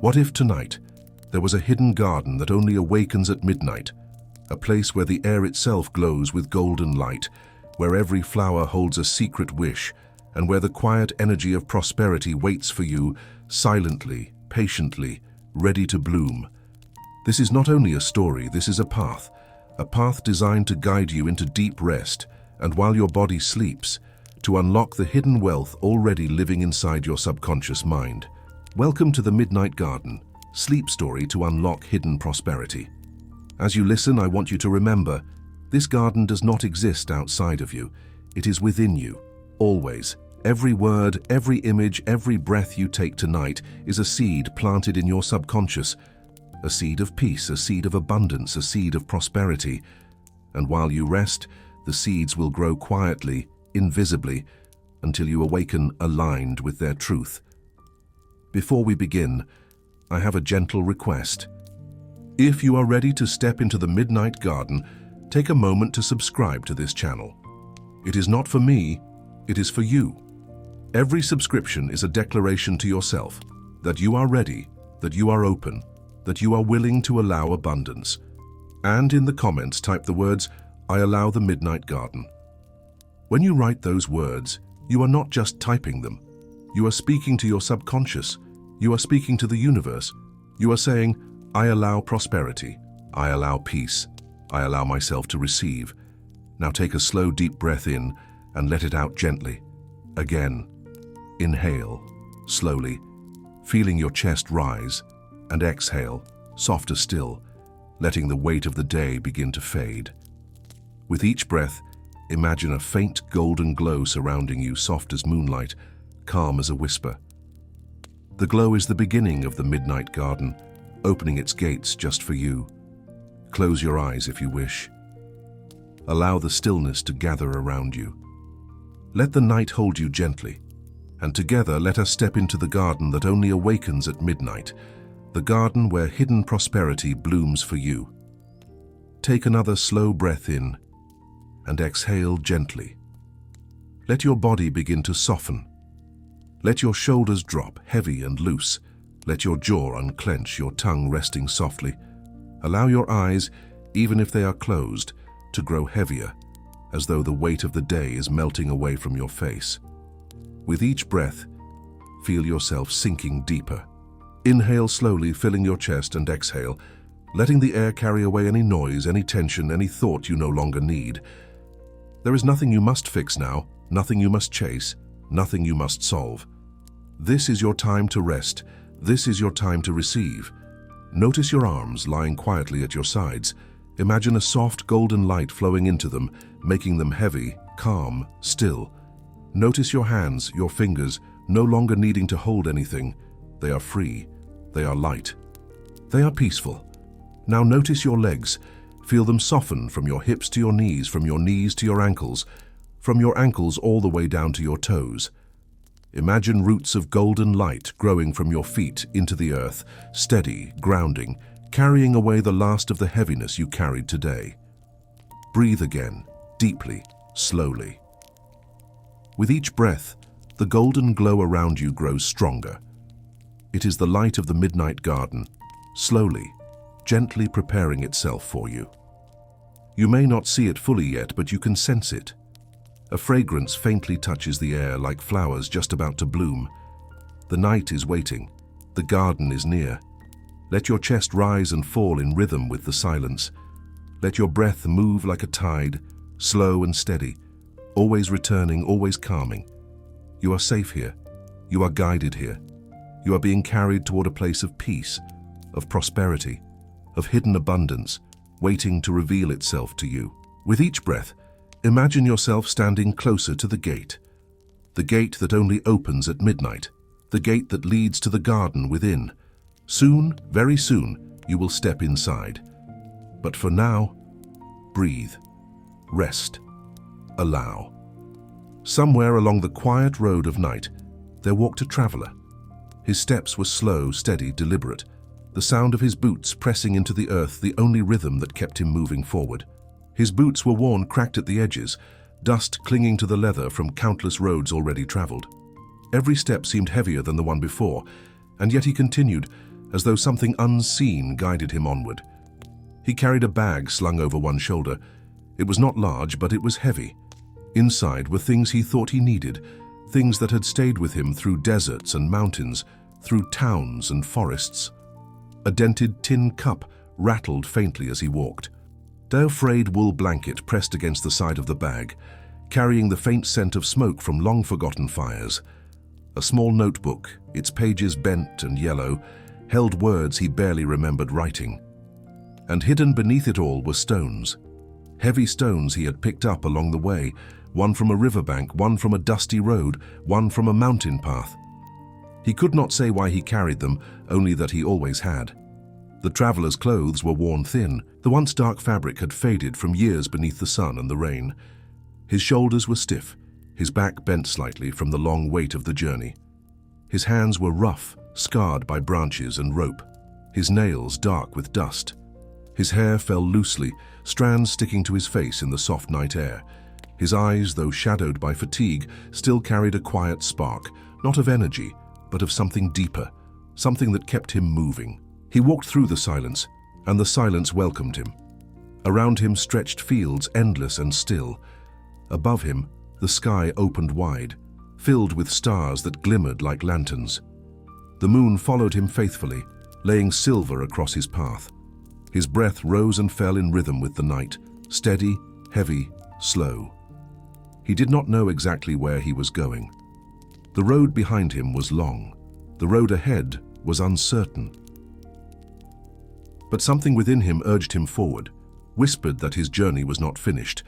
What if tonight there was a hidden garden that only awakens at midnight, a place where the air itself glows with golden light, where every flower holds a secret wish, and where the quiet energy of prosperity waits for you, silently, patiently, ready to bloom? This is not only a story, this is a path designed to guide you into deep rest, and while your body sleeps, to unlock the hidden wealth already living inside your subconscious mind. Welcome to the Midnight Garden, sleep story to unlock hidden prosperity. As you listen, I want you to remember, this garden does not exist outside of you. It is within you, always. Every word, every image, every breath you take tonight is a seed planted in your subconscious. A seed of peace, a seed of abundance, a seed of prosperity. And while you rest, the seeds will grow quietly, invisibly, until you awaken aligned with their truth. Before we begin, I have a gentle request. If you are ready to step into the Midnight Garden, take a moment to subscribe to this channel. It is not for me, it is for you. Every subscription is a declaration to yourself that you are ready, that you are open, that you are willing to allow abundance. And in the comments, type the words, "I allow the Midnight Garden." When you write those words, you are not just typing them. You are speaking to your subconscious. You are speaking to the universe. You are saying, "I allow prosperity. I allow peace. I allow myself to receive." Now take a slow, deep breath in and let it out gently. Again, inhale, slowly, feeling your chest rise, and exhale, softer still, letting the weight of the day begin to fade. With each breath, imagine a faint golden glow surrounding you, soft as moonlight, calm as a whisper. The glow is the beginning of the Midnight Garden, opening its gates just for you. Close your eyes if you wish. Allow the stillness to gather around you. Let the night hold you gently, and together let us step into the garden that only awakens at midnight, the garden where hidden prosperity blooms for you. Take another slow breath in and exhale gently. Let your body begin to soften. Let your shoulders drop, heavy and loose. Let your jaw unclench, your tongue resting softly. Allow your eyes, even if they are closed, to grow heavier, as though the weight of the day is melting away from your face. With each breath, feel yourself sinking deeper. Inhale slowly, filling your chest, and exhale, letting the air carry away any noise, any tension, any thought you no longer need. There is nothing you must fix now, nothing you must chase, nothing you must solve. This is your time to rest. This is your time to receive. Notice your arms lying quietly at your sides. Imagine a soft golden light flowing into them, making them heavy, calm, still. Notice your hands, your fingers, no longer needing to hold anything. They are free. They are light. They are peaceful. Now notice your legs. Feel them soften from your hips to your knees, from your knees to your ankles, from your ankles all the way down to your toes. Imagine roots of golden light growing from your feet into the earth, steady, grounding, carrying away the last of the heaviness you carried today. Breathe again, deeply, slowly. With each breath, the golden glow around you grows stronger. It is the light of the Midnight Garden, slowly, gently preparing itself for you. You may not see it fully yet, but you can sense it. A fragrance faintly touches the air like flowers just about to bloom. The night is waiting. The garden is near. Let your chest rise and fall in rhythm with the silence. Let your breath move like a tide, slow and steady, always returning, always calming. You are safe here. You are guided here. You are being carried toward a place of peace, of prosperity, of hidden abundance, waiting to reveal itself to you. With each breath, imagine yourself standing closer to the gate that only opens at midnight, the gate that leads to the garden within. Soon, very soon, you will step inside. But for now, breathe, rest, allow. Somewhere along the quiet road of night, there walked a traveler. His steps were slow, steady, deliberate, the sound of his boots pressing into the earth the only rhythm that kept him moving forward. His boots were worn, cracked at the edges, dust clinging to the leather from countless roads already traveled. Every step seemed heavier than the one before, and yet he continued, as though something unseen guided him onward. He carried a bag slung over one shoulder. It was not large, but it was heavy. Inside were things he thought he needed, things that had stayed with him through deserts and mountains, through towns and forests. A dented tin cup rattled faintly as he walked. A frayed wool blanket pressed against the side of the bag, carrying the faint scent of smoke from long-forgotten fires. A small notebook, its pages bent and yellow, held words he barely remembered writing. And hidden beneath it all were stones. Heavy stones he had picked up along the way, one from a riverbank, one from a dusty road, one from a mountain path. He could not say why he carried them, only that he always had. The traveler's clothes were worn thin. The once dark fabric had faded from years beneath the sun and the rain. His shoulders were stiff, his back bent slightly from the long weight of the journey. His hands were rough, scarred by branches and rope, his nails dark with dust. His hair fell loosely, strands sticking to his face in the soft night air. His eyes, though shadowed by fatigue, still carried a quiet spark, not of energy, but of something deeper, something that kept him moving. He walked through the silence, and the silence welcomed him. Around him stretched fields, endless and still. Above him, the sky opened wide, filled with stars that glimmered like lanterns. The moon followed him faithfully, laying silver across his path. His breath rose and fell in rhythm with the night, steady, heavy, slow. He did not know exactly where he was going. The road behind him was long. The road ahead was uncertain. But something within him urged him forward, whispered that his journey was not finished,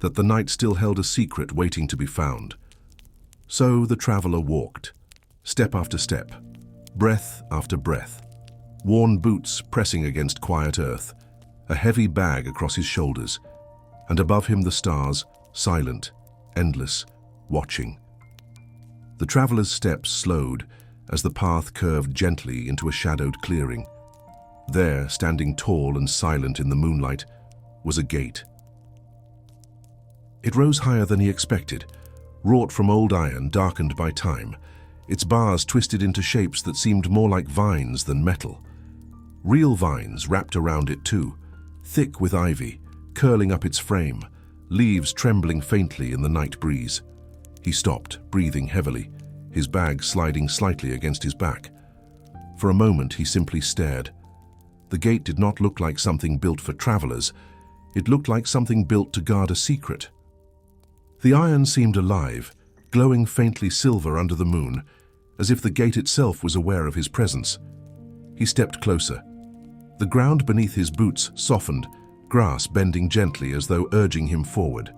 that the night still held a secret waiting to be found. So the traveler walked, step after step, breath after breath, worn boots pressing against quiet earth, a heavy bag across his shoulders, and above him the stars, silent, endless, watching. The traveler's steps slowed as the path curved gently into a shadowed clearing. There, standing tall and silent in the moonlight, was a gate. It rose higher than he expected, wrought from old iron darkened by time, its bars twisted into shapes that seemed more like vines than metal. Real vines wrapped around it too, thick with ivy, curling up its frame, leaves trembling faintly in the night breeze. He stopped, breathing heavily, his bag sliding slightly against his back. For a moment he simply stared. The gate did not look like something built for travelers. It looked like something built to guard a secret. The iron seemed alive, glowing faintly silver under the moon, as if the gate itself was aware of his presence. He stepped closer. The ground beneath his boots softened, grass bending gently as though urging him forward.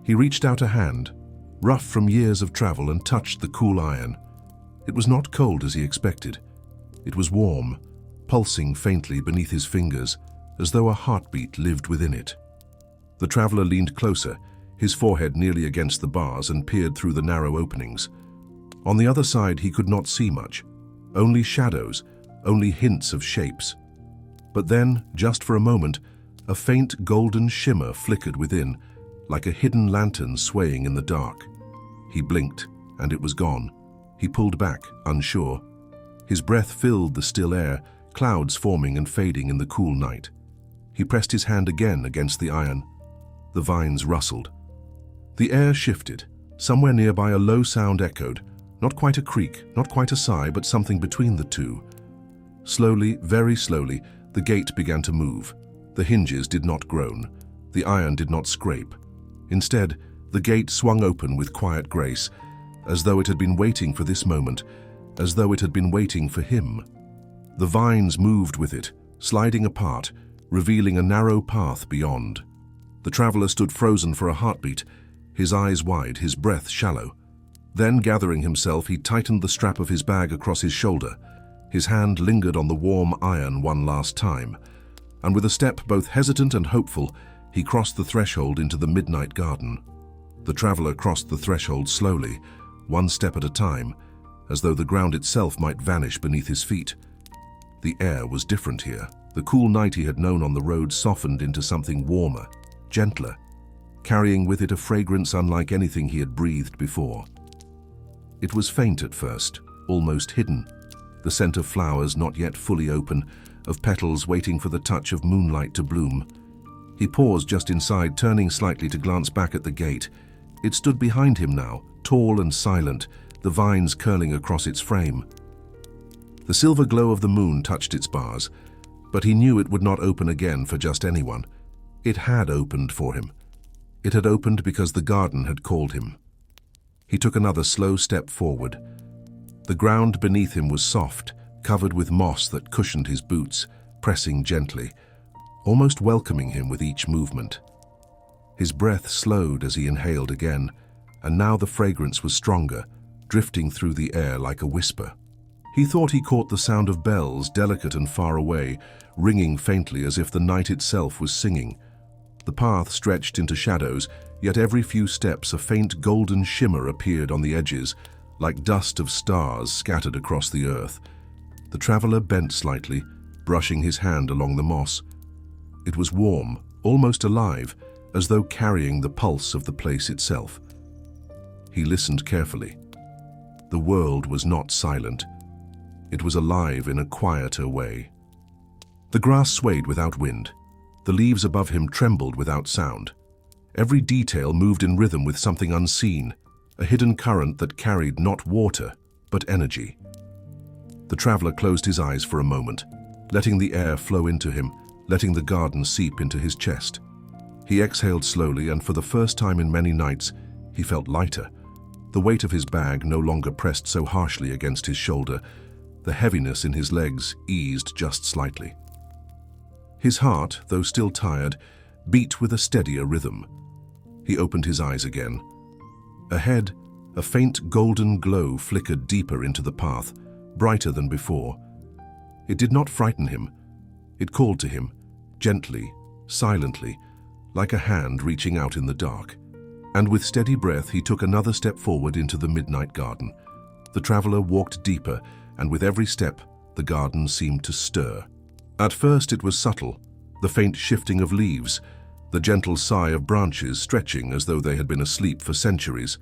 He reached out a hand, rough from years of travel, and touched the cool iron. It was not cold as he expected. It was warm, pulsing faintly beneath his fingers, as though a heartbeat lived within it. The traveler leaned closer, his forehead nearly against the bars, and peered through the narrow openings. On the other side he could not see much, only shadows, only hints of shapes. But then, just for a moment, a faint golden shimmer flickered within, like a hidden lantern swaying in the dark. He blinked, and it was gone. He pulled back, unsure. His breath filled the still air, clouds forming and fading in the cool night. He pressed his hand again against the iron. The vines rustled. The air shifted. Somewhere nearby a low sound echoed, not quite a creak, not quite a sigh, but something between the two. Slowly, very slowly, the gate began to move. The hinges did not groan. The iron did not scrape. Instead, the gate swung open with quiet grace, as though it had been waiting for this moment, as though it had been waiting for him. The vines moved with it, sliding apart, revealing a narrow path beyond. The traveler stood frozen for a heartbeat, his eyes wide, his breath shallow. Then, gathering himself, he tightened the strap of his bag across his shoulder. His hand lingered on the warm iron one last time, and with a step both hesitant and hopeful, he crossed the threshold into the midnight garden. The traveler crossed the threshold slowly, one step at a time, as though the ground itself might vanish beneath his feet. The air was different here. The cool night he had known on the road softened into something warmer, gentler, carrying with it a fragrance unlike anything he had breathed before. It was faint at first, almost hidden, the scent of flowers not yet fully open, of petals waiting for the touch of moonlight to bloom. He paused just inside, turning slightly to glance back at the gate. It stood behind him now, tall and silent, the vines curling across its frame. The silver glow of the moon touched its bars, but he knew it would not open again for just anyone. It had opened for him. It had opened because the garden had called him. He took another slow step forward. The ground beneath him was soft, covered with moss that cushioned his boots, pressing gently, almost welcoming him with each movement. His breath slowed as he inhaled again, and now the fragrance was stronger, drifting through the air like a whisper. He thought he caught the sound of bells, delicate and far away, ringing faintly as if the night itself was singing. The path stretched into shadows, yet every few steps a faint golden shimmer appeared on the edges, like dust of stars scattered across the earth. The traveler bent slightly, brushing his hand along the moss. It was warm, almost alive, as though carrying the pulse of the place itself. He listened carefully. The world was not silent. It was alive in a quieter way. The grass swayed without wind. The leaves above him trembled without sound. Every detail moved in rhythm with something unseen, a hidden current that carried not water, but energy. The traveler closed his eyes for a moment, letting the air flow into him, letting the garden seep into his chest. He exhaled slowly, and for the first time in many nights, he felt lighter. The weight of his bag no longer pressed so harshly against his shoulder. The heaviness in his legs eased just slightly. His heart, though still tired, beat with a steadier rhythm. He opened his eyes again. Ahead, a faint golden glow flickered deeper into the path, brighter than before. It did not frighten him. It called to him, gently, silently, like a hand reaching out in the dark. And with steady breath, he took another step forward into the midnight garden. The traveler walked deeper, and with every step, the garden seemed to stir. At first it was subtle, the faint shifting of leaves, the gentle sigh of branches stretching as though they had been asleep for centuries.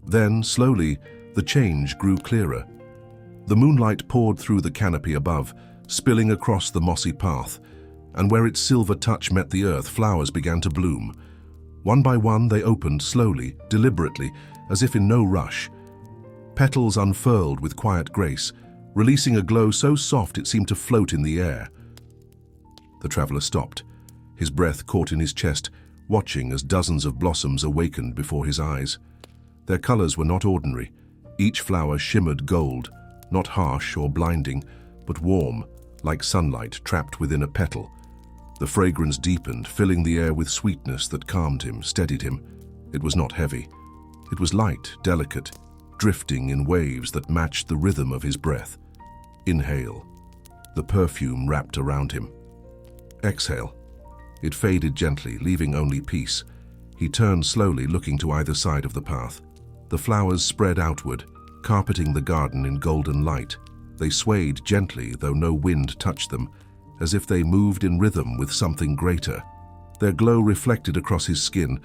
Then, slowly, the change grew clearer. The moonlight poured through the canopy above, spilling across the mossy path, and where its silver touch met the earth, flowers began to bloom. One by one they opened slowly, deliberately, as if in no rush. Petals unfurled with quiet grace, releasing a glow so soft it seemed to float in the air. The traveler stopped, his breath caught in his chest, watching as dozens of blossoms awakened before his eyes. Their colors were not ordinary. Each flower shimmered gold, not harsh or blinding, but warm, like sunlight trapped within a petal. The fragrance deepened, filling the air with sweetness that calmed him, steadied him. It was not heavy. It was light, delicate, drifting in waves that matched the rhythm of his breath. Inhale. The perfume wrapped around him. Exhale. It faded gently, leaving only peace. He turned slowly, looking to either side of the path. The flowers spread outward, carpeting the garden in golden light. They swayed gently, though no wind touched them, as if they moved in rhythm with something greater. Their glow reflected across his skin,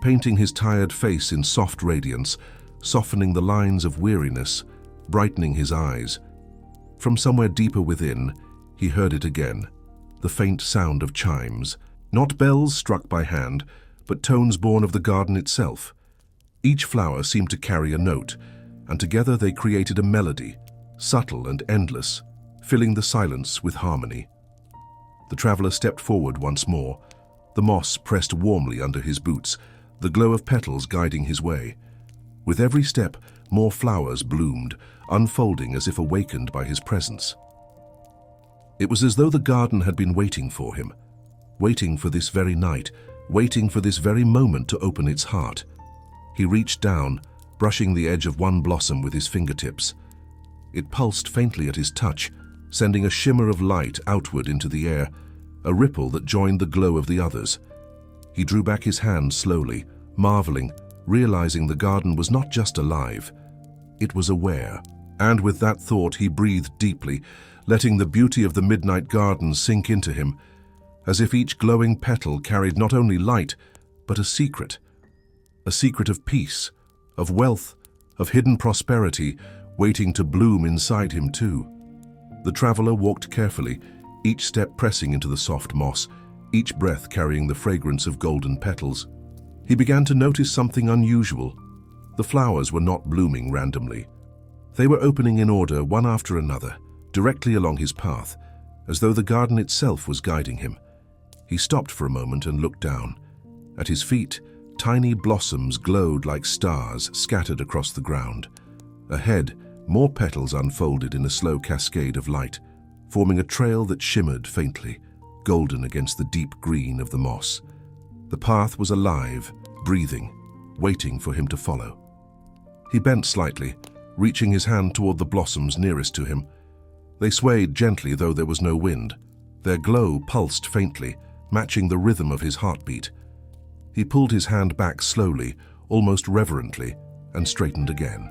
painting his tired face in soft radiance, softening the lines of weariness, brightening his eyes. From somewhere deeper within, he heard it again, the faint sound of chimes, not bells struck by hand, but tones born of the garden itself. Each flower seemed to carry a note, and together they created a melody, subtle and endless, filling the silence with harmony. The traveler stepped forward once more, the moss pressed warmly under his boots, the glow of petals guiding his way. With every step, more flowers bloomed, unfolding as if awakened by his presence. It was as though the garden had been waiting for him, waiting for this very night, waiting for this very moment to open its heart. He reached down, brushing the edge of one blossom with his fingertips. It pulsed faintly at his touch, sending a shimmer of light outward into the air, a ripple that joined the glow of the others. He drew back his hand slowly, marveling, realizing the garden was not just alive, it was aware. And with that thought he breathed deeply, letting the beauty of the midnight garden sink into him, as if each glowing petal carried not only light, but a secret of peace, of wealth, of hidden prosperity, waiting to bloom inside him too. The traveler walked carefully, each step pressing into the soft moss, each breath carrying the fragrance of golden petals. He began to notice something unusual. The flowers were not blooming randomly. They were opening in order, one after another, directly along his path, as though the garden itself was guiding him. He stopped for a moment and looked down. At his feet, tiny blossoms glowed like stars scattered across the ground. Ahead, more petals unfolded in a slow cascade of light, forming a trail that shimmered faintly, golden against the deep green of the moss. The path was alive, breathing, waiting for him to follow. He bent slightly, reaching his hand toward the blossoms nearest to him. They swayed gently, though there was no wind. Their glow pulsed faintly, matching the rhythm of his heartbeat. He pulled his hand back slowly, almost reverently, and straightened again.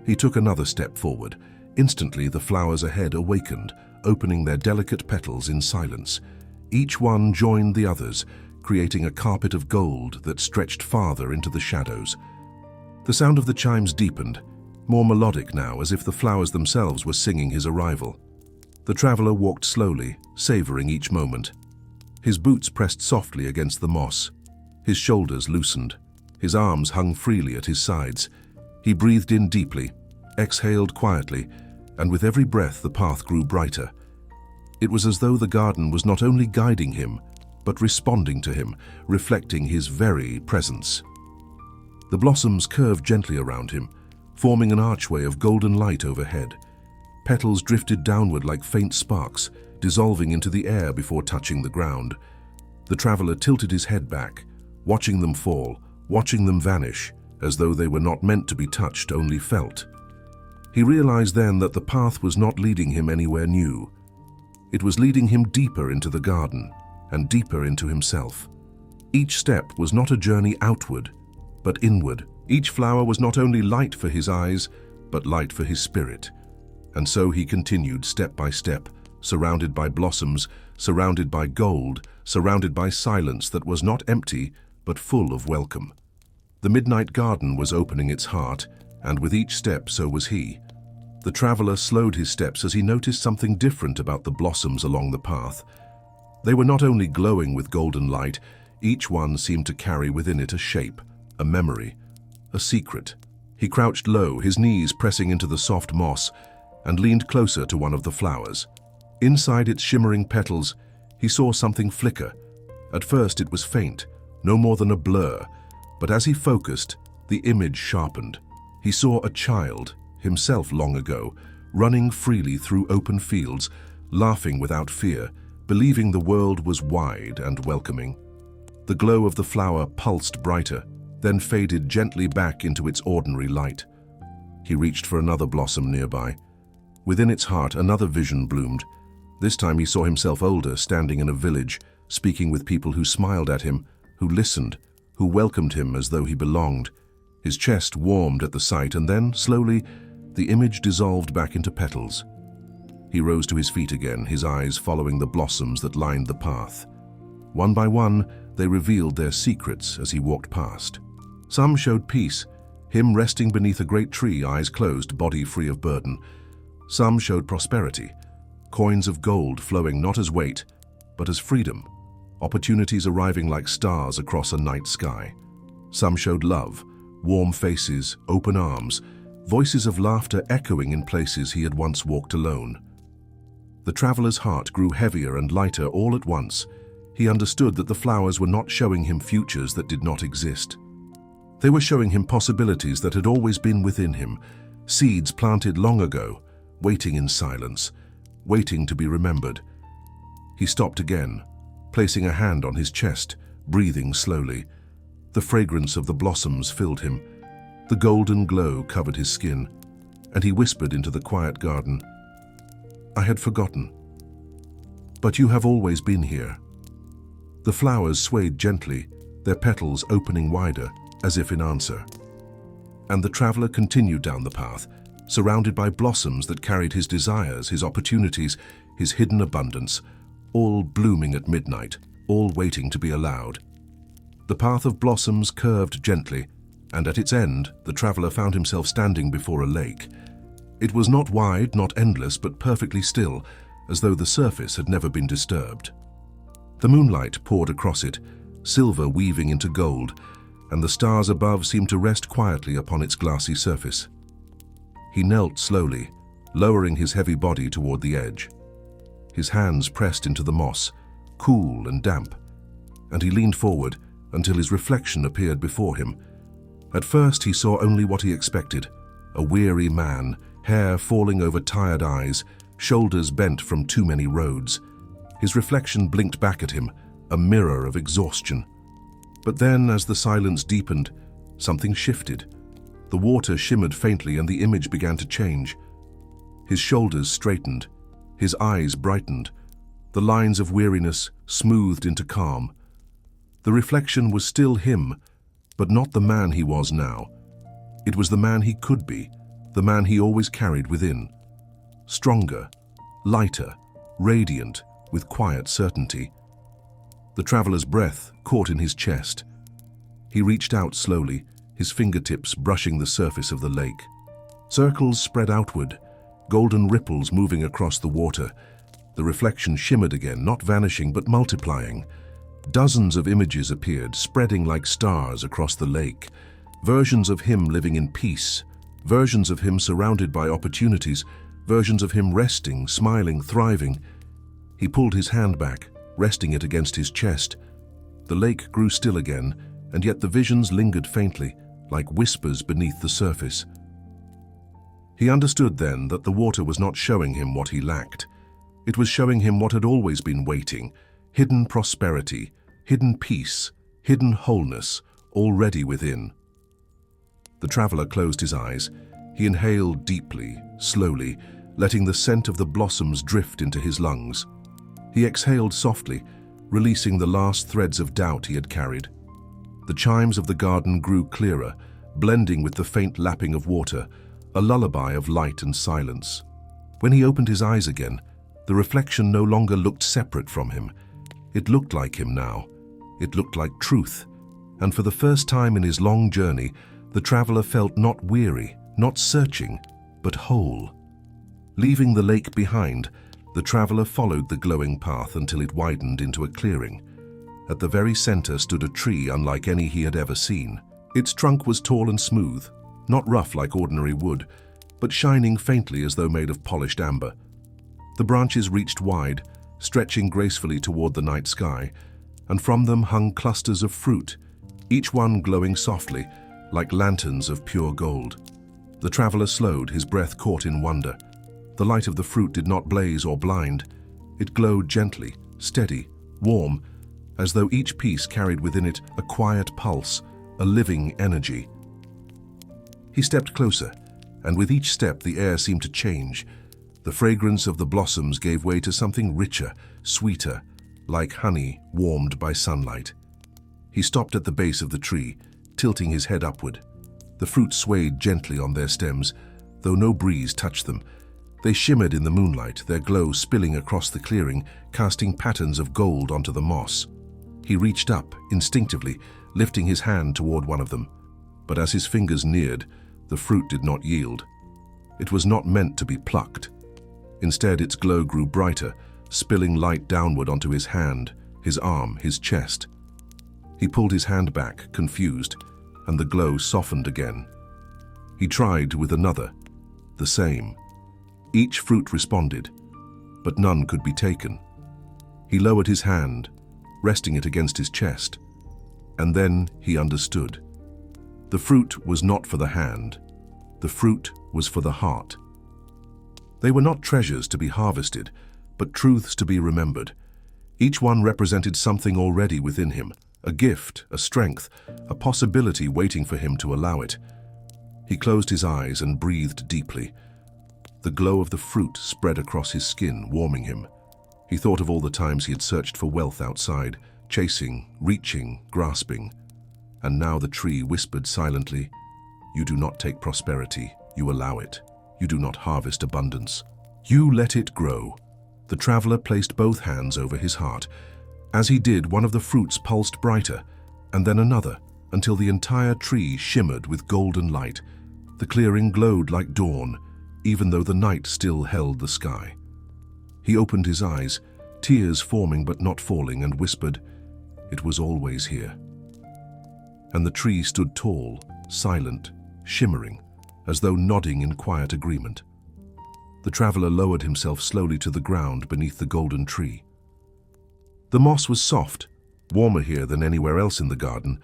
He took another step forward. Instantly, the flowers ahead awakened, opening their delicate petals in silence. Each one joined the others, creating a carpet of gold that stretched farther into the shadows. The sound of the chimes deepened, more melodic now, as if the flowers themselves were singing his arrival. The traveler walked slowly, savoring each moment. His boots pressed softly against the moss. His shoulders loosened. His arms hung freely at his sides. He breathed in deeply, exhaled quietly, and with every breath the path grew brighter. It was as though the garden was not only guiding him, but responding to him, reflecting his very presence. The blossoms curved gently around him, forming an archway of golden light overhead. Petals drifted downward like faint sparks, dissolving into the air before touching the ground. The traveler tilted his head back, watching them fall, watching them vanish, as though they were not meant to be touched, only felt. He realized then that the path was not leading him anywhere new. It was leading him deeper into the garden, and deeper into himself. Each step was not a journey outward, but inward. Each flower was not only light for his eyes, but light for his spirit. And so he continued step by step, surrounded by blossoms, surrounded by gold, surrounded by silence that was not empty, but full of welcome. The midnight garden was opening its heart, and with each step so was he. The traveler slowed his steps as he noticed something different about the blossoms along the path. They were not only glowing with golden light, each one seemed to carry within it a shape, a memory, a secret. He crouched low, his knees pressing into the soft moss, and leaned closer to one of the flowers. Inside its shimmering petals, he saw something flicker. At first it was faint, no more than a blur, but as he focused, the image sharpened. He saw a child, himself long ago, running freely through open fields, laughing without fear, believing the world was wide and welcoming. The glow of the flower pulsed brighter, then faded gently back into its ordinary light. He reached for another blossom nearby. Within its heart, another vision bloomed. This time he saw himself older, standing in a village, speaking with people who smiled at him, who listened, who welcomed him as though he belonged. His chest warmed at the sight, and then, slowly, the image dissolved back into petals. He rose to his feet again, his eyes following the blossoms that lined the path. One by one, they revealed their secrets as he walked past. Some showed peace, him resting beneath a great tree, eyes closed, body free of burden. Some showed prosperity, coins of gold flowing not as weight, but as freedom, opportunities arriving like stars across a night sky. Some showed love, warm faces, open arms, voices of laughter echoing in places he had once walked alone. The traveler's heart grew heavier and lighter all at once. He understood that the flowers were not showing him futures that did not exist. They were showing him possibilities that had always been within him, seeds planted long ago, waiting in silence, waiting to be remembered. He stopped again, placing a hand on his chest, breathing slowly. The fragrance of the blossoms filled him. The golden glow covered his skin, and he whispered into the quiet garden, "I had forgotten, but you have always been here." The flowers swayed gently, their petals opening wider, as if in answer. And the traveler continued down the path, surrounded by blossoms that carried his desires, his opportunities, his hidden abundance, all blooming at midnight, all waiting to be allowed. The path of blossoms curved gently, and at its end, the traveler found himself standing before a lake. It was not wide, not endless, but perfectly still, as though the surface had never been disturbed. The moonlight poured across it, silver weaving into gold, and the stars above seemed to rest quietly upon its glassy surface. He knelt slowly, lowering his heavy body toward the edge. His hands pressed into the moss, cool and damp, and he leaned forward until his reflection appeared before him. At first he saw only what he expected, a weary man, hair falling over tired eyes, shoulders bent from too many roads. His reflection blinked back at him, a mirror of exhaustion. But then, as the silence deepened, something shifted. The water shimmered faintly and the image began to change. His shoulders straightened, his eyes brightened, the lines of weariness smoothed into calm. The reflection was still him, but not the man he was now. It was the man he could be, the man he always carried within. Stronger, lighter, radiant, with quiet certainty. The traveler's breath caught in his chest. He reached out slowly, his fingertips brushing the surface of the lake. Circles spread outward, golden ripples moving across the water. The reflection shimmered again, not vanishing but multiplying. Dozens of images appeared, spreading like stars across the lake. Versions of him living in peace, versions of him surrounded by opportunities, versions of him resting, smiling, thriving. He pulled his hand back, resting it against his chest. The lake grew still again, and yet the visions lingered faintly, like whispers beneath the surface. He understood then that the water was not showing him what he lacked. It was showing him what had always been waiting, hidden prosperity, hidden peace, hidden wholeness, already within. The traveler closed his eyes. He inhaled deeply, slowly, letting the scent of the blossoms drift into his lungs. He exhaled softly, releasing the last threads of doubt he had carried. The chimes of the garden grew clearer, blending with the faint lapping of water, a lullaby of light and silence. When he opened his eyes again, the reflection no longer looked separate from him. It looked like him now. It looked like truth. And for the first time in his long journey, the traveler felt not weary, not searching, but whole. Leaving the lake behind, the traveler followed the glowing path until it widened into a clearing. At the very center stood a tree unlike any he had ever seen. Its trunk was tall and smooth, not rough like ordinary wood, but shining faintly as though made of polished amber. The branches reached wide, stretching gracefully toward the night sky, and from them hung clusters of fruit, each one glowing softly, like lanterns of pure gold. The traveler slowed, his breath caught in wonder. The light of the fruit did not blaze or blind. It glowed gently, steady, warm, as though each piece carried within it a quiet pulse, a living energy. He stepped closer, and with each step the air seemed to change. The fragrance of the blossoms gave way to something richer, sweeter, like honey warmed by sunlight. He stopped at the base of the tree, tilting his head upward. The fruit swayed gently on their stems, though no breeze touched them. They shimmered in the moonlight, their glow spilling across the clearing, casting patterns of gold onto the moss. He reached up, instinctively, lifting his hand toward one of them. But as his fingers neared, the fruit did not yield. It was not meant to be plucked. Instead, its glow grew brighter, spilling light downward onto his hand, his arm, his chest. He pulled his hand back, confused, and the glow softened again. He tried with another, the same. Each fruit responded, but none could be taken. He lowered his hand, resting it against his chest, and then he understood. The fruit was not for the hand. The fruit was for the heart. They were not treasures to be harvested, but truths to be remembered. Each one represented something already within him, a gift, a strength, a possibility waiting for him to allow it. He closed his eyes and breathed deeply. The glow of the fruit spread across his skin, warming him. He thought of all the times he had searched for wealth outside, chasing, reaching, grasping. And now the tree whispered silently, "You do not take prosperity, you allow it. You do not harvest abundance. You let it grow." The traveler placed both hands over his heart. As he did, one of the fruits pulsed brighter, and then another, until the entire tree shimmered with golden light. The clearing glowed like dawn, even though the night still held the sky. He opened his eyes, tears forming but not falling, and whispered, "It was always here." And the tree stood tall, silent, shimmering, as though nodding in quiet agreement. The traveler lowered himself slowly to the ground beneath the golden tree. The moss was soft, warmer here than anywhere else in the garden,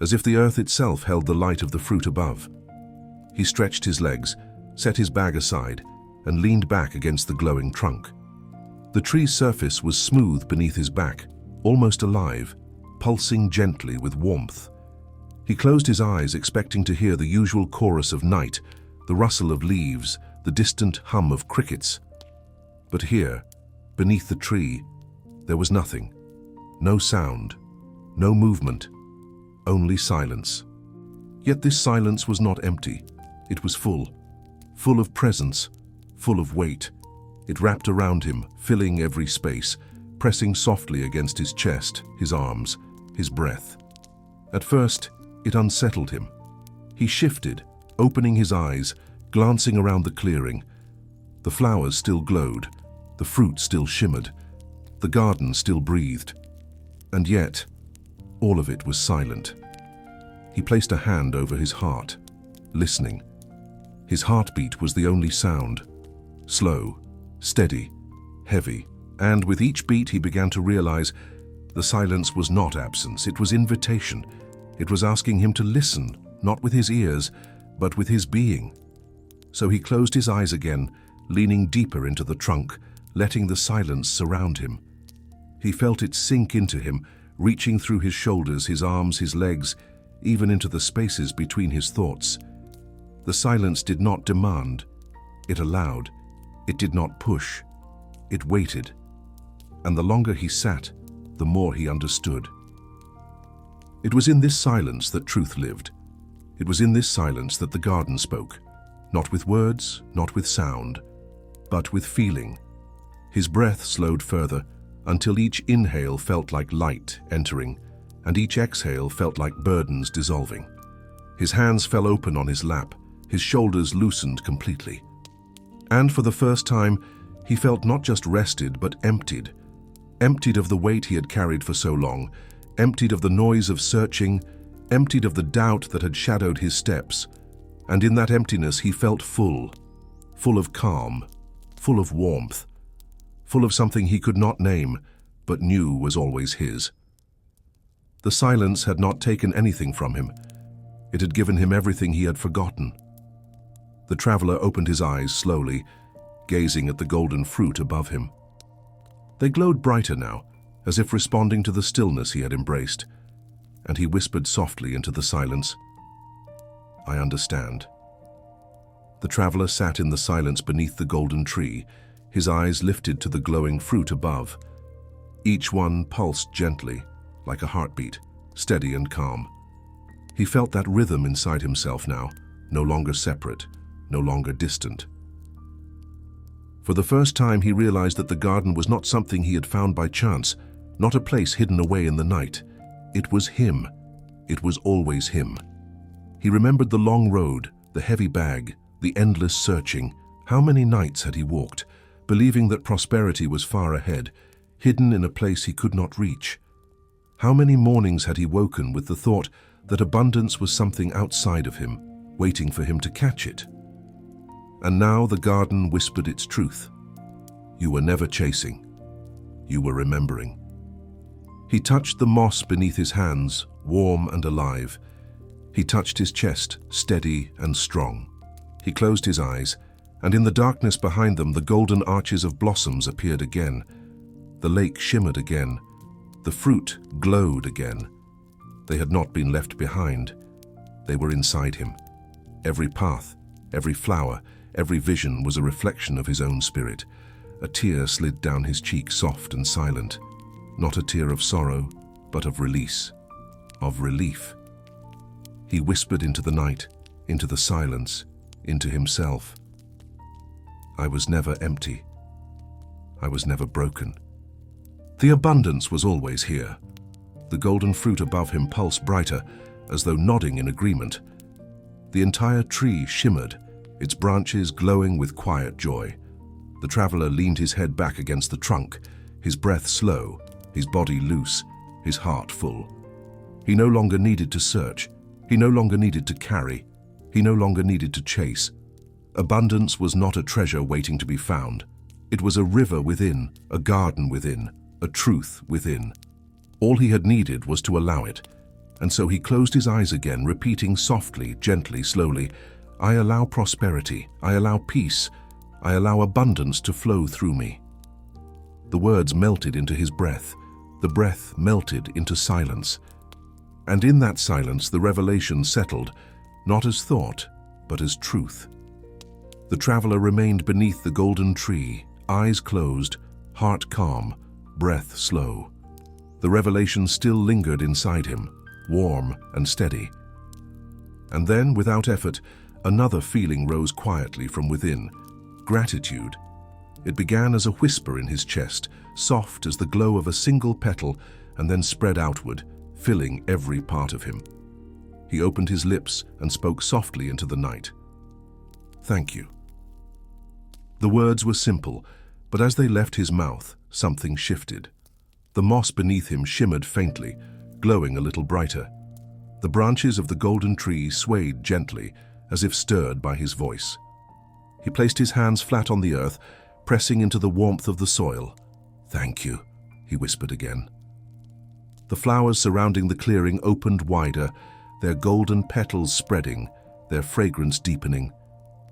as if the earth itself held the light of the fruit above. He stretched his legs, set his bag aside, and leaned back against the glowing trunk. The tree's surface was smooth beneath his back, almost alive, pulsing gently with warmth. He closed his eyes, expecting to hear the usual chorus of night, the rustle of leaves, the distant hum of crickets. But here, beneath the tree, there was nothing. No sound, no movement, only silence. Yet this silence was not empty. It was full of presence, full of weight. It wrapped around him, filling every space, pressing softly against his chest, his arms, his breath. At first, it unsettled him. He shifted, opening his eyes, glancing around the clearing. The flowers still glowed, the fruit still shimmered, the garden still breathed. And yet, all of it was silent. He placed a hand over his heart, listening. His heartbeat was the only sound, slow, steady, heavy, and with each beat he began to realize the silence was not absence, it was invitation. It was asking him to listen, not with his ears, but with his being. So he closed his eyes again, leaning deeper into the trunk, letting the silence surround him. He felt it sink into him, reaching through his shoulders, his arms, his legs, even into the spaces between his thoughts. The silence did not demand, it allowed. It did not push, it waited. And the longer he sat, the more he understood. It was in this silence that truth lived. It was in this silence that the garden spoke, not with words, not with sound, but with feeling. His breath slowed further, until each inhale felt like light entering, and each exhale felt like burdens dissolving. His hands fell open on his lap, his shoulders loosened completely. And for the first time, he felt not just rested, but emptied. Emptied of the weight he had carried for so long, emptied of the noise of searching, emptied of the doubt that had shadowed his steps. And in that emptiness he felt full of calm, full of warmth, full of something he could not name, but knew was always his. The silence had not taken anything from him. It had given him everything he had forgotten. The traveler opened his eyes slowly, gazing at the golden fruit above him. They glowed brighter now, as if responding to the stillness he had embraced, and he whispered softly into the silence, "I understand." The traveler sat in the silence beneath the golden tree, his eyes lifted to the glowing fruit above. Each one pulsed gently, like a heartbeat, steady and calm. He felt that rhythm inside himself now, no longer separate, no longer distant. For the first time he realized that the garden was not something he had found by chance, not a place hidden away in the night. It was him. It was always him. He remembered the long road, the heavy bag, the endless searching. How many nights had he walked, believing that prosperity was far ahead, hidden in a place he could not reach? How many mornings had he woken with the thought that abundance was something outside of him, waiting for him to catch it? And now the garden whispered its truth. You were never chasing. You were remembering. He touched the moss beneath his hands, warm and alive. He touched his chest, steady and strong. He closed his eyes, and in the darkness behind them the golden arches of blossoms appeared again. The lake shimmered again. The fruit glowed again. They had not been left behind. They were inside him. Every path, every flower, every vision was a reflection of his own spirit. A tear slid down his cheek, soft and silent. Not a tear of sorrow, but of release, of relief. He whispered into the night, into the silence, into himself. I was never empty. I was never broken. The abundance was always here. The golden fruit above him pulsed brighter, as though nodding in agreement. The entire tree shimmered, its branches glowing with quiet joy. The traveler leaned his head back against the trunk, his breath slow, his body loose, his heart full. He no longer needed to search. He no longer needed to carry. He no longer needed to chase. Abundance was not a treasure waiting to be found. It was a river within, a garden within, a truth within. All he had needed was to allow it. And so he closed his eyes again, repeating softly, gently, slowly, "I allow prosperity, I allow peace, I allow abundance to flow through me." The words melted into his breath. The breath melted into silence. And in that silence, the revelation settled, not as thought, but as truth. The traveler remained beneath the golden tree, eyes closed, heart calm, breath slow. The revelation still lingered inside him, warm and steady. And then, without effort, another feeling rose quietly from within, gratitude. It began as a whisper in his chest, soft as the glow of a single petal, and then spread outward, filling every part of him. He opened his lips and spoke softly into the night. "Thank you." The words were simple, but as they left his mouth, something shifted. The moss beneath him shimmered faintly, glowing a little brighter. The branches of the golden tree swayed gently, as if stirred by his voice. He placed his hands flat on the earth, pressing into the warmth of the soil. "Thank you," he whispered again. The flowers surrounding the clearing opened wider, their golden petals spreading, their fragrance deepening.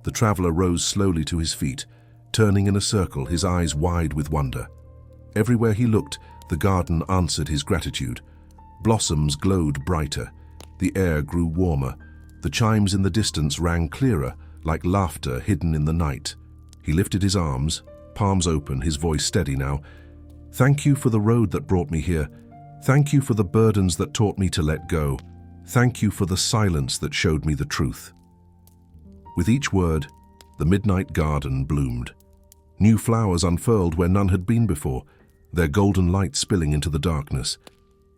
The traveler rose slowly to his feet, turning in a circle, his eyes wide with wonder. Everywhere he looked, the garden answered his gratitude. Blossoms glowed brighter, the air grew warmer, the chimes in the distance rang clearer, like laughter hidden in the night. He lifted his arms, palms open, his voice steady now. "Thank you for the road that brought me here. Thank you for the burdens that taught me to let go. Thank you for the silence that showed me the truth." With each word, the midnight garden bloomed. New flowers unfurled where none had been before, their golden light spilling into the darkness.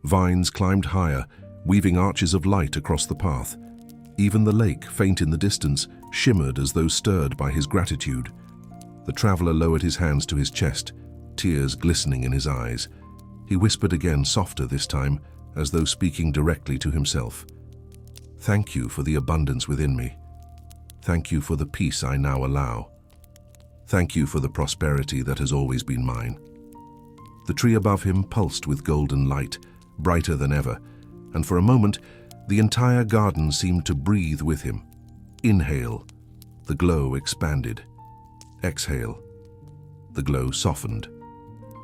Vines climbed higher, weaving arches of light across the path. Even the lake, faint in the distance, shimmered as though stirred by his gratitude. The traveler lowered his hands to his chest, tears glistening in his eyes. He whispered again, softer this time, as though speaking directly to himself. "Thank you for the abundance within me. Thank you for the peace I now allow. Thank you for the prosperity that has always been mine." The tree above him pulsed with golden light, brighter than ever, and for a moment, the entire garden seemed to breathe with him. Inhale, the glow expanded. Exhale, the glow softened.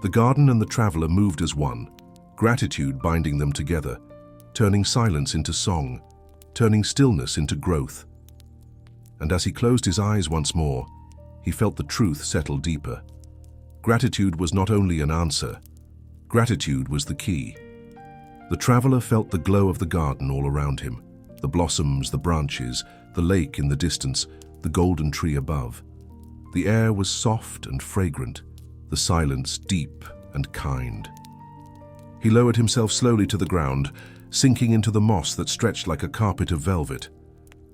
The garden and the traveler moved as one, gratitude binding them together, turning silence into song, turning stillness into growth. And as he closed his eyes once more, he felt the truth settle deeper. Gratitude was not only an answer, gratitude was the key. The traveler felt the glow of the garden all around him, the blossoms, the branches, the lake in the distance, the golden tree above. The air was soft and fragrant, the silence deep and kind. He lowered himself slowly to the ground, sinking into the moss that stretched like a carpet of velvet.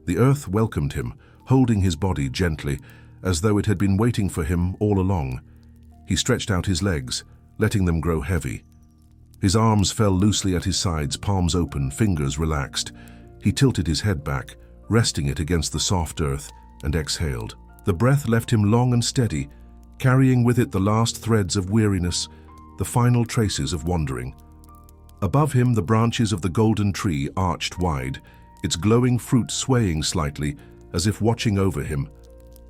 The earth welcomed him, holding his body gently, as though it had been waiting for him all along. He stretched out his legs, letting them grow heavy. His arms fell loosely at his sides, palms open, fingers relaxed. He tilted his head back, resting it against the soft earth, and exhaled. The breath left him long and steady, carrying with it the last threads of weariness, the final traces of wandering. Above him, the branches of the golden tree arched wide, its glowing fruit swaying slightly, as if watching over him.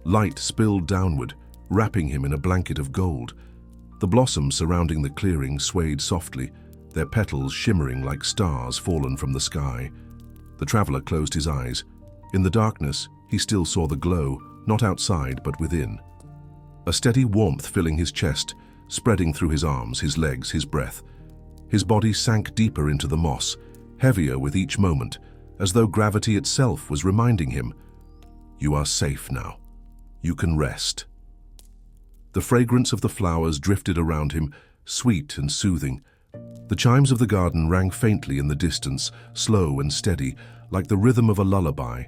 Light spilled downward, wrapping him in a blanket of gold. The blossoms surrounding the clearing swayed softly, their petals shimmering like stars fallen from the sky. The traveler closed his eyes. In the darkness, he still saw the glow, not outside but within. A steady warmth filling his chest, spreading through his arms, his legs, his breath. His body sank deeper into the moss, heavier with each moment, as though gravity itself was reminding him, "You are safe now. You can rest." The fragrance of the flowers drifted around him, sweet and soothing. The chimes of the garden rang faintly in the distance, slow and steady, like the rhythm of a lullaby.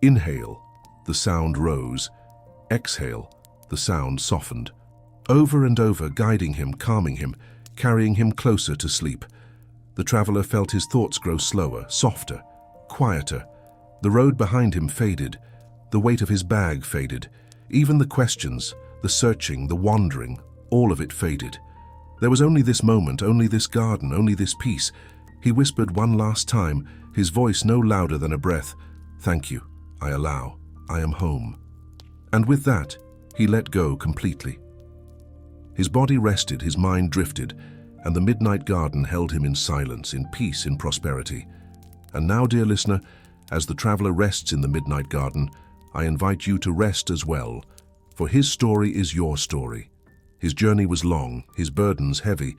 Inhale, the sound rose. Exhale, the sound softened. Over and over, guiding him, calming him, carrying him closer to sleep. The traveler felt his thoughts grow slower, softer, quieter. The road behind him faded. The weight of his bag faded. Even the questions, the searching, the wandering, all of it faded. There was only this moment, only this garden, only this peace. He whispered one last time, his voice no louder than a breath, "Thank you, I allow, I am home." And with that, he let go completely. His body rested, his mind drifted, and the midnight garden held him in silence, in peace, in prosperity. And now, dear listener, as the traveler rests in the midnight garden, I invite you to rest as well, for his story is your story. His journey was long, his burdens heavy,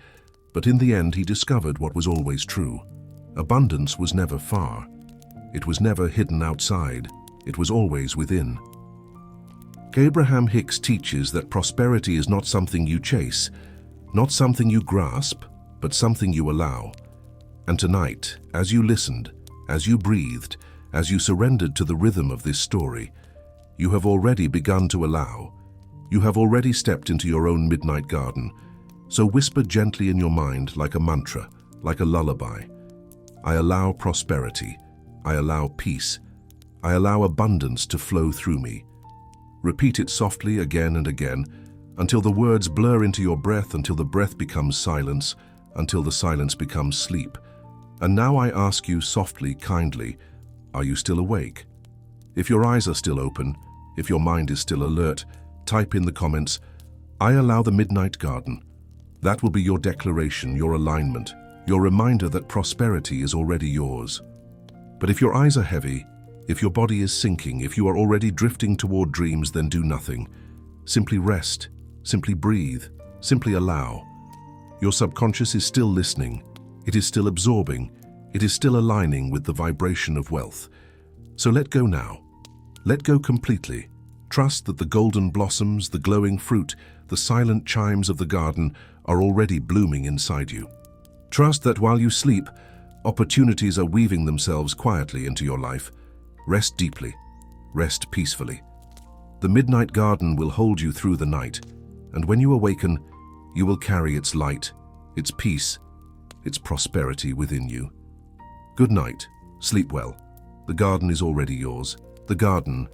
but in the end he discovered what was always true. Abundance was never far. It was never hidden outside. It was always within. Abraham Hicks teaches that prosperity is not something you chase, not something you grasp, but something you allow. And tonight, as you listened, as you breathed, as you surrendered to the rhythm of this story, you have already begun to allow. You have already stepped into your own midnight garden. So whisper gently in your mind like a mantra, like a lullaby. I allow prosperity. I allow peace. I allow abundance to flow through me. Repeat it softly again and again, until the words blur into your breath, until the breath becomes silence, until the silence becomes sleep. And now I ask you softly, kindly, are you still awake? If your eyes are still open, if your mind is still alert, type in the comments, I allow the midnight garden. That will be your declaration, your alignment, your reminder that prosperity is already yours. But if your eyes are heavy, if your body is sinking, if you are already drifting toward dreams, then do nothing. Simply rest, simply breathe, simply allow. Your subconscious is still listening. It is still absorbing. It is still aligning with the vibration of wealth. So let go now. Let go completely. Trust that the golden blossoms, the glowing fruit, the silent chimes of the garden are already blooming inside you. Trust that while you sleep, opportunities are weaving themselves quietly into your life. Rest deeply. Rest peacefully. The midnight garden will hold you through the night, and when you awaken, you will carry its light, its peace, its prosperity within you. Good night. Sleep well. The garden is already yours. The garden